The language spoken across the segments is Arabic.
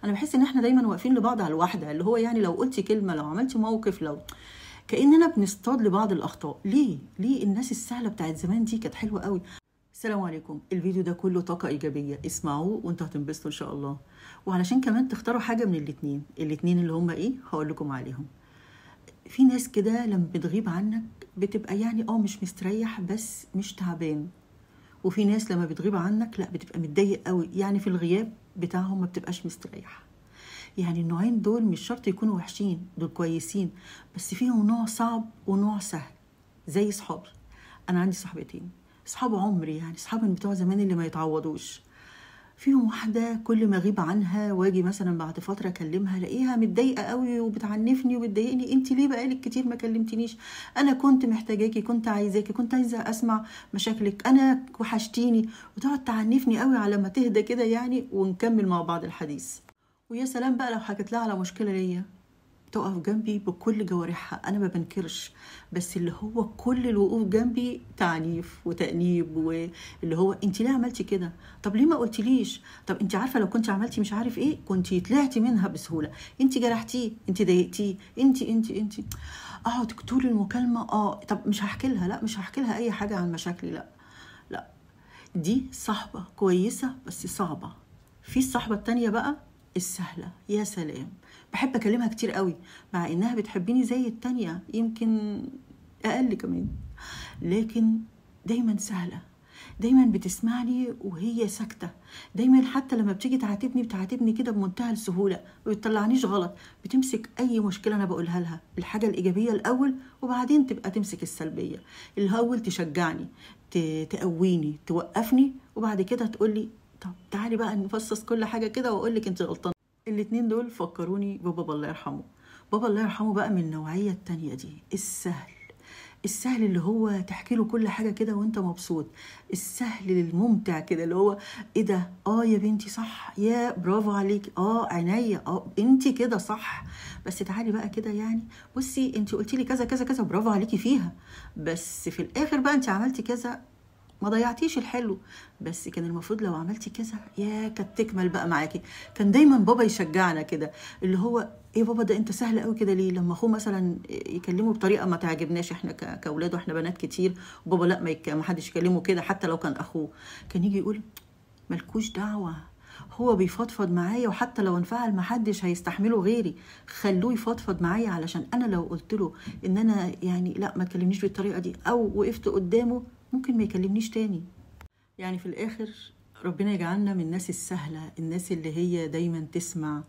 انا بحس ان احنا دايما واقفين لبعض على الواحده، اللي هو يعني لو قلتي كلمه، لو عملتي موقف، لو كاننا بنصطاد لبعض الاخطاء. ليه الناس السهله بتاعت زمان دي كانت حلوه قوي. السلام عليكم. الفيديو ده كله طاقه ايجابيه، اسمعوه وانتوا هتنبسطوا ان شاء الله. وعلشان كمان تختاروا حاجه من الاتنين اللي هم ايه هقول لكم عليهم. في ناس كده لما بتغيب عنك بتبقى يعني مش مستريح بس مش تعبان، وفي ناس لما بتغيب عنك لا بتبقى متضايق قوي، يعني في الغياب بتاعهم ما بتبقاش مستريح. يعني النوعين دول مش شرط يكونوا وحشين، دول كويسين، بس فيهم نوع صعب ونوع سهل. زي صحابي، انا عندي صاحبتين صحاب عمري، يعني صحاب من بتوع زمان اللي ما يتعوضوش. فيهم واحدة كل ما اغيب عنها واجي مثلا بعد فترة اكلمها الاقيها متضايقة قوي وبتعنفني وبتضايقني. انت ليه بقالك كتير ما كلمتنيش؟ انا كنت محتاجاكي، كنت عايزاكي، كنت عايزة اسمع مشاكلك، انا وحشتيني. وتقعد تعنفني قوي على ما تهدى كده يعني ونكمل مع بعض الحديث. ويا سلام بقى لو حكت لها على مشكلة ليا، تقف جنبي بكل جوارحها. انا ما بنكرش، بس اللي هو كل الوقوف جنبي تعنيف وتأنيب، واللي هو انت ليه عملتي كده؟ طب ليه ما قلتليش؟ طب انت عارفه لو كنت عملتي مش عارف ايه كنت طلعتي منها بسهوله، انت جرحتيه، انت ضايقتيه، انت اقعد طول المكالمه. طب مش هحكي لها، لا مش هحكي لها اي حاجه عن مشاكلي، لا. دي صاحبه كويسه بس صعبه. في الصحبه التانيه بقى السهله، يا سلام، بحب اكلمها كتير قوي، مع انها بتحبني زي التانية يمكن اقل كمان، لكن دايما سهلة، دايما بتسمعني وهي ساكتة. دايما حتى لما بتيجي بتعاتبني كده بمنتهى السهولة، ما بتطلعنيش غلط. بتمسك اي مشكلة انا بقولها لها الحاجة الايجابية الاول، وبعدين تبقى تمسك السلبية. الاول تشجعني، تقويني، توقفني، وبعد كده تقولي طب تعالي بقى نفصص كل حاجة كده واقولك انت غلطانة. الاتنين دول فكروني ببابا الله يرحمه. بابا الله يرحمه بقى من النوعية التانية دي، السهل اللي هو تحكي له كل حاجة كده وانت مبسوط. السهل الممتع كده اللي هو ايه ده، يا بنتي صح، يا برافو عليك، عينيا، انتي كده صح، بس تعالي بقى كده يعني بصي انتي قلتي لي كذا كذا كذا، برافو عليكي فيها، بس في الاخر بقى انتي عملتي كذا، ما ضيعتيش الحلو، بس كان المفروض لو عملتي كذا يا كانت تكمل بقى معاكي. كان دايما بابا يشجعنا كده، اللي هو ايه بابا ده انت سهل قوي كده ليه؟ لما اخوه مثلا يكلمه بطريقه ما تعجبناش احنا كاولاد، واحنا بنات كتير، وبابا لا ما حدش يكلمه كده حتى لو كان اخوه، كان يجي يقول ملكوش دعوه، هو بيفضفض معايا، وحتى لو انفعل محدش هيستحمله غيري، خلوه يفضفض معايا، علشان انا لو قلت له ان انا يعني لا ما تكلمنيش بالطريقه دي، او وقفت قدامه ممكن ما يكلمنيش تاني. يعني في الاخر ربنا يجعلنا من الناس السهله، الناس اللي هي دايما تسمع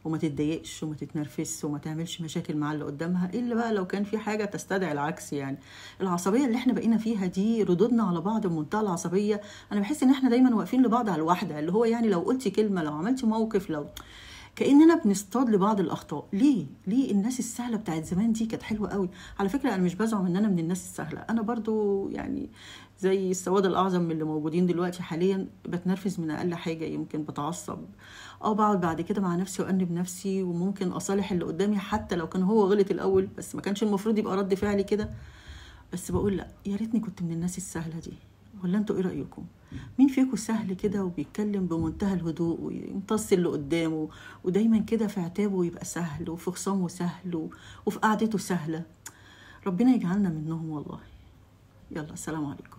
وما تتضايقش وما تتنرفزش وما تعملش مشاكل مع اللي قدامها، الا بقى لو كان في حاجه تستدعي العكس. يعني العصبيه اللي احنا بقينا فيها دي، ردودنا على بعض بمنتهى العصبيه، انا بحس ان احنا دايما واقفين لبعض على الواحده، اللي هو يعني لو قلتي كلمه، لو عملتي موقف، لو كأننا بنصطاد لبعض الأخطاء. ليه الناس السهلة بتاعت زمان دي كانت حلوة قوي. على فكرة أنا مش بزعم إن أنا من الناس السهلة، أنا برضو يعني زي السواد الأعظم من اللي موجودين دلوقتي حاليا، بتنرفز من أقل حاجة، يمكن بتعصب، بقعد بعد كده مع نفسي وأنب نفسي، وممكن أصالح اللي قدامي حتى لو كان هو غلط الأول، بس ما كانش المفروض يبقى رد فعلي كده. بس بقول لا، يا ريتني كنت من الناس السهلة دي. ولا انتوا ايه رأيكم؟ مين فيكم سهل كده وبيتكلم بمنتهى الهدوء ويمتص اللي قدامه، ودايما كده في عتابه يبقى سهل، وفي خصامه سهل، وفي قعدته سهلة؟ ربنا يجعلنا منهم والله. يلا السلام عليكم.